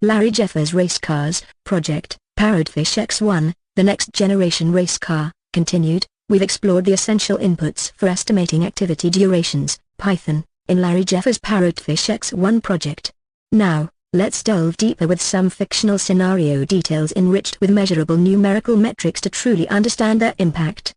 Larry Jeffers Race Cars Project, Parrotfish X1, the next generation race car, continued. We've explored the essential inputs for estimating activity durations, Python, in Larry Jeffers Parrotfish X1 project. Now, let's delve deeper with some fictional scenario details enriched with measurable numerical metrics to truly understand their impact.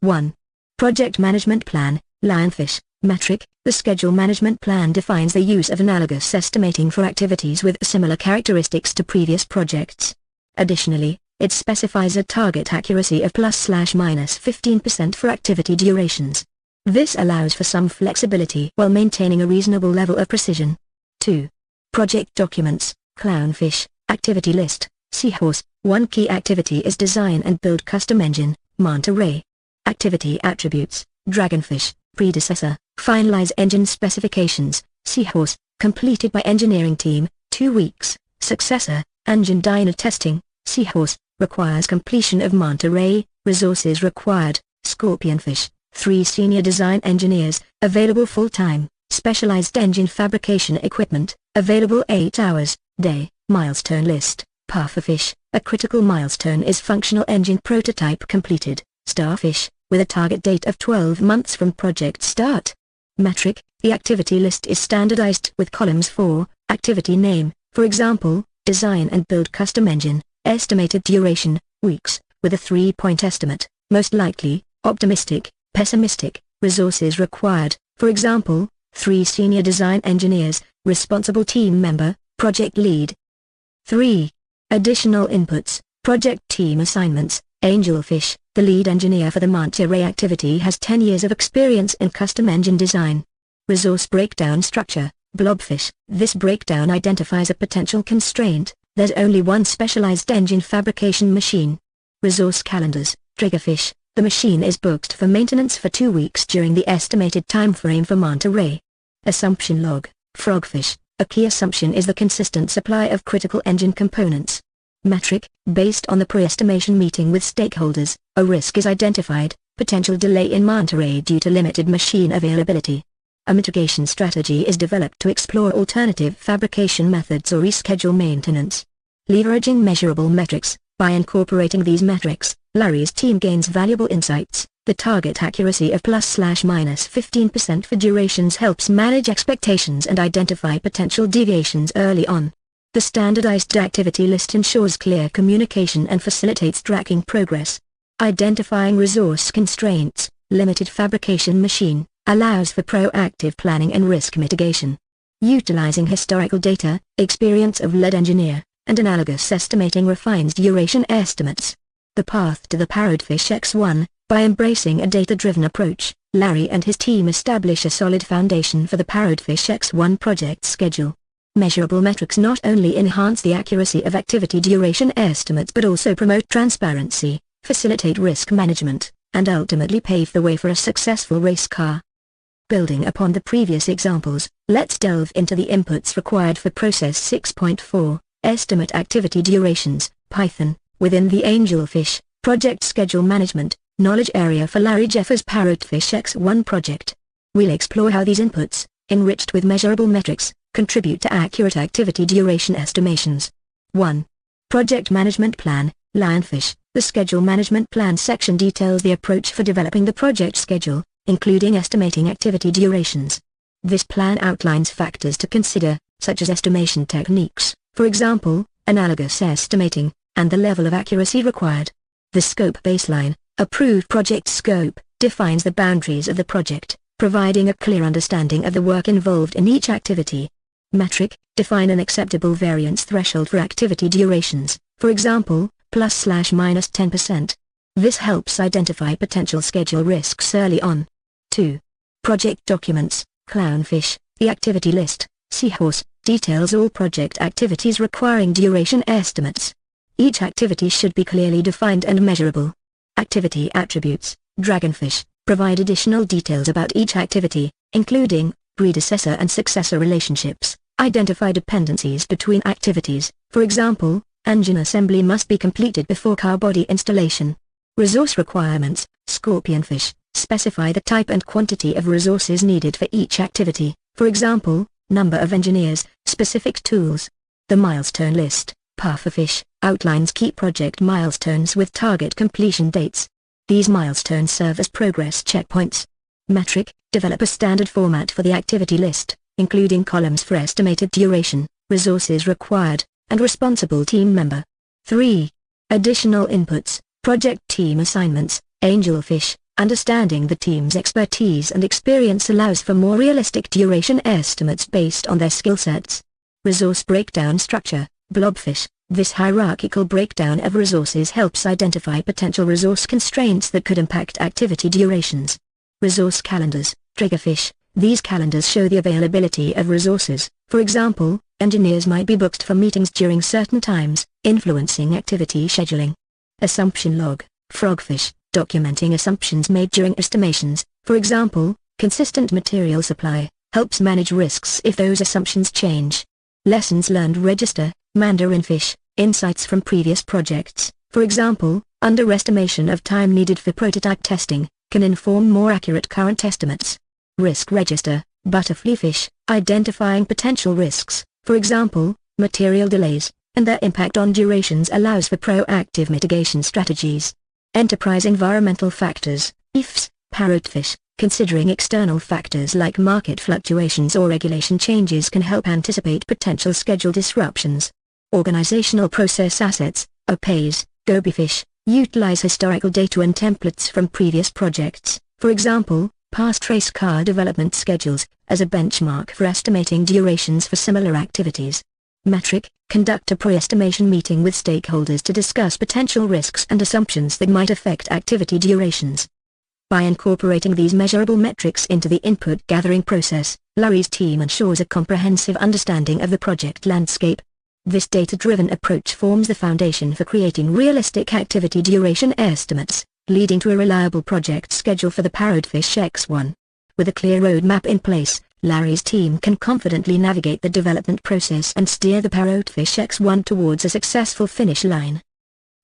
1. Project Management Plan, Lionfish. Metric. The schedule management plan defines the use of analogous estimating for activities with similar characteristics to previous projects. Additionally, it specifies a target accuracy of ±15% for activity durations. This allows for some flexibility while maintaining a reasonable level of precision. 2. Project Documents, Clownfish, Activity List, Seahorse. One key activity is design and build custom engine, Manta Ray. Activity Attributes, Dragonfish, Predecessor, finalize engine specifications, Seahorse, completed by engineering team, 2 weeks, Successor, engine dyno testing, Seahorse, requires completion of Manta Ray, resources required, Scorpionfish, 3 senior design engineers, available full-time, specialized engine fabrication equipment, available 8 hours, day, milestone list, Parrotfish, a critical milestone is functional engine prototype completed, Starfish, with a target date of 12 months from project start. Metric, the activity list is standardized with columns for, activity name, for example, design and build custom engine, estimated duration, weeks, with a 3-point estimate, most likely, optimistic, pessimistic, resources required, for example, 3 senior design engineers, responsible team member, project lead. 3. Additional inputs, project team assignments, Angelfish, the lead engineer for the Manta Ray activity has 10 years of experience in custom engine design. Resource breakdown structure, Blobfish, this breakdown identifies a potential constraint, there's only one specialized engine fabrication machine. Resource calendars, Triggerfish, the machine is booked for maintenance for 2 weeks during the estimated time frame for Manta Ray. Assumption log, Frogfish, a key assumption is the consistent supply of critical engine components. Metric, based on the pre-estimation meeting with stakeholders, a risk is identified, potential delay in Manta Ray due to limited machine availability. A mitigation strategy is developed to explore alternative fabrication methods or reschedule maintenance. Leveraging measurable metrics, by incorporating these metrics, Larry's team gains valuable insights. The target accuracy of ±15% for durations helps manage expectations and identify potential deviations early on. The standardized activity list ensures clear communication and facilitates tracking progress. Identifying resource constraints, limited fabrication machine, allows for proactive planning and risk mitigation. Utilizing historical data, experience of lead engineer, and analogous estimating refines duration estimates. The path to the Parrotfish X1. By embracing a data-driven approach, Larry and his team establish a solid foundation for the Parrotfish X1 project schedule. Measurable metrics not only enhance the accuracy of activity duration estimates but also promote transparency, facilitate risk management, and ultimately pave the way for a successful race car. Building upon the previous examples, let's delve into the inputs required for Process 6.4, Estimate Activity Durations, Python, within the Angelfish, Project Schedule Management, knowledge area for Larry Jeffers Parrotfish X1 project. We'll explore how these inputs, enriched with measurable metrics, contribute to accurate activity duration estimations. 1. Project Management Plan, Lionfish. The Schedule Management Plan section details the approach for developing the project schedule, including estimating activity durations. This plan outlines factors to consider, such as estimation techniques, for example, analogous estimating, and the level of accuracy required. The Scope Baseline, approved project scope, defines the boundaries of the project, providing a clear understanding of the work involved in each activity. Metric, define an acceptable variance threshold for activity durations, for example, ±10%. This helps identify potential schedule risks early on. 2. Project Documents, Clownfish, the activity list, Seahorse, details all project activities requiring duration estimates. Each activity should be clearly defined and measurable. Activity Attributes, Dragonfish, provide additional details about each activity, including predecessor and successor relationships, identify dependencies between activities, for example, engine assembly must be completed before car body installation. Resource Requirements, Scorpionfish, specify the type and quantity of resources needed for each activity, for example, number of engineers, specific tools. The milestone list, Parrotfish, outlines key project milestones with target completion dates. These milestones serve as progress checkpoints. Metric, develop a standard format for the activity list, including columns for estimated duration, resources required, and responsible team member. 3. Additional inputs, project team assignments, Angelfish. Understanding the team's expertise and experience allows for more realistic duration estimates based on their skill sets. Resource breakdown structure, Blobfish. This hierarchical breakdown of resources helps identify potential resource constraints that could impact activity durations. Resource calendars, Dragonfish. These calendars show the availability of resources. For example, engineers might be booked for meetings during certain times, influencing activity scheduling. Assumption log, Frogfish. Documenting assumptions made during estimations, for example, consistent material supply, helps manage risks if those assumptions change. Lessons learned register, Mandarinfish. Insights from previous projects, for example, underestimation of time needed for prototype testing, can inform more accurate current estimates. Risk register, Butterflyfish. Identifying potential risks, for example, material delays, and their impact on durations allows for proactive mitigation strategies. Enterprise environmental factors, EFs, Parrotfish. Considering external factors like market fluctuations or regulation changes can help anticipate potential schedule disruptions. Organizational process assets, OPAs, Gobyfish. Utilize historical data and templates from previous projects, for example, past race car development schedules, as a benchmark for estimating durations for similar activities. Metric. Conduct a pre-estimation meeting with stakeholders to discuss potential risks and assumptions that might affect activity durations. By incorporating these measurable metrics into the input gathering process, Larry's team ensures a comprehensive understanding of the project landscape. This data-driven approach forms the foundation for creating realistic activity duration estimates, leading to a reliable project schedule for the Parrotfish X1. With a clear roadmap in place, Larry's team can confidently navigate the development process and steer the Parrotfish X1 towards a successful finish line.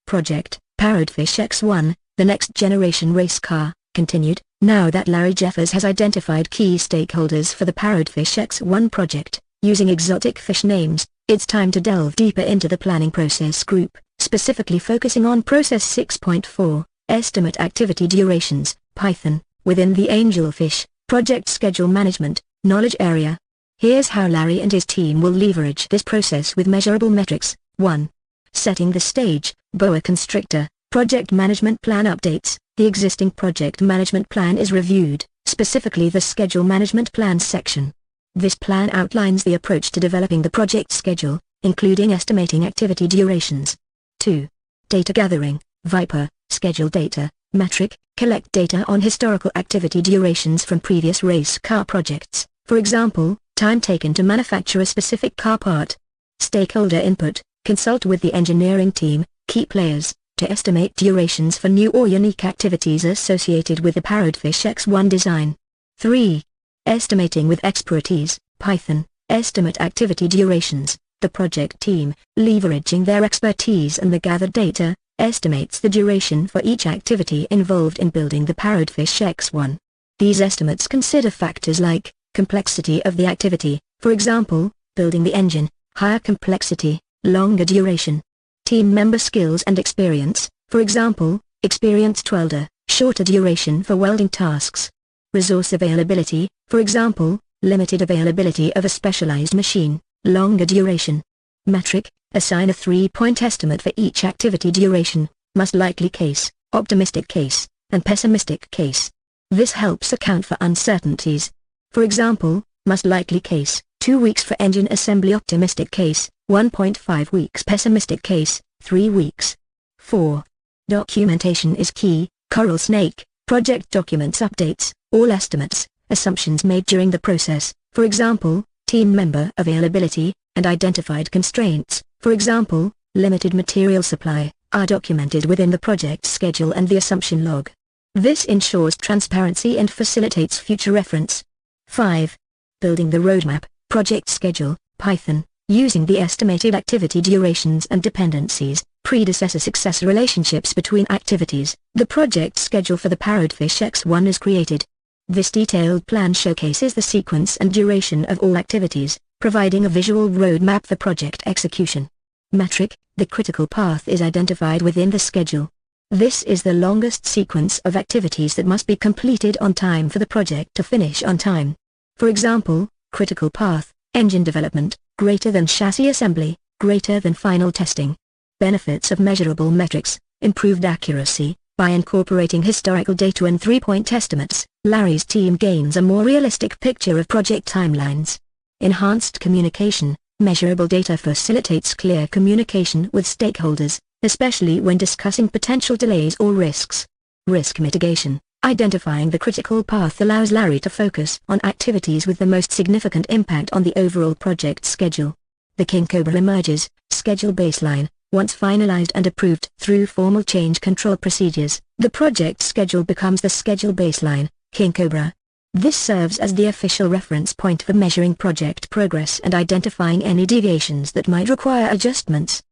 Project Parrotfish X1, the next generation race car, continued. Now that Larry Jeffers has identified key stakeholders for the Parrotfish X1 project, using exotic fish names, it's time to delve deeper into the planning process group, specifically focusing on Process 6.4, Estimate Activity Durations, Python, within the Angelfish, Project Schedule Management, Knowledge Area. Here's how Larry and his team will leverage this process with measurable metrics. 1. Setting the stage, Boa Constrictor, Project Management Plan Updates. The existing project management plan is reviewed, specifically the Schedule Management Plan section. This plan outlines the approach to developing the project schedule, including estimating activity durations. 2. Data Gathering, Viper, Schedule Data, Metric. Collect data on historical activity durations from previous race car projects, for example, time taken to manufacture a specific car part. Stakeholder Input. Consult with the engineering team, key players, to estimate durations for new or unique activities associated with the Parrotfish X1 design. 3. Estimating with Expertise, Python, Estimate Activity Durations. The project team, leveraging their expertise and the gathered data, estimates the duration for each activity involved in building the Parrotfish X1. These estimates consider factors like complexity of the activity, for example, building the engine, higher complexity, longer duration. Team member skills and experience, for example, experienced welder, shorter duration for welding tasks. Resource availability, for example, limited availability of a specialized machine, longer duration. Metric. Assign a 3-point estimate for each activity duration, most likely case, optimistic case, and pessimistic case. This helps account for uncertainties. For example, most likely case, 2 weeks for engine assembly, optimistic case, 1.5 weeks, pessimistic case, 3 weeks. 4. Documentation is key. Coral Snake, project documents updates, all estimates, assumptions made during the process, for example, team member availability, and identified constraints, for example, limited material supply, are documented within the project schedule and the assumption log. This ensures transparency and facilitates future reference. 5. Building the roadmap, project schedule, Python, using the estimated activity durations and dependencies, predecessor-successor relationships between activities, the project schedule for the Parrotfish X1 is created. This detailed plan showcases the sequence and duration of all activities, providing a visual roadmap for project execution. Metric: the critical path is identified within the schedule. This is the longest sequence of activities that must be completed on time for the project to finish on time. For example, critical path, engine development, greater than chassis assembly, greater than final testing. Benefits of measurable metrics: improved accuracy. By incorporating historical data and three-point estimates, Larry's team gains a more realistic picture of project timelines. Enhanced communication: measurable data facilitates clear communication with stakeholders, especially when discussing potential delays or risks. Risk mitigation: identifying the critical path allows Larry to focus on activities with the most significant impact on the overall project schedule. The King Cobra emerges: schedule baseline. Once finalized and approved through formal change control procedures, the project schedule becomes the schedule baseline, King Cobra. This serves as the official reference point for measuring project progress and identifying any deviations that might require adjustments.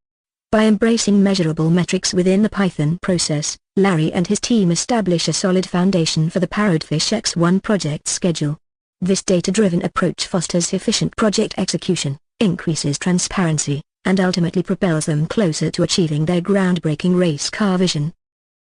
By embracing measurable metrics within the Python process, Larry and his team establish a solid foundation for the Parrotfish X1 project schedule. This data-driven approach fosters efficient project execution, increases transparency, and ultimately propels them closer to achieving their groundbreaking race car vision.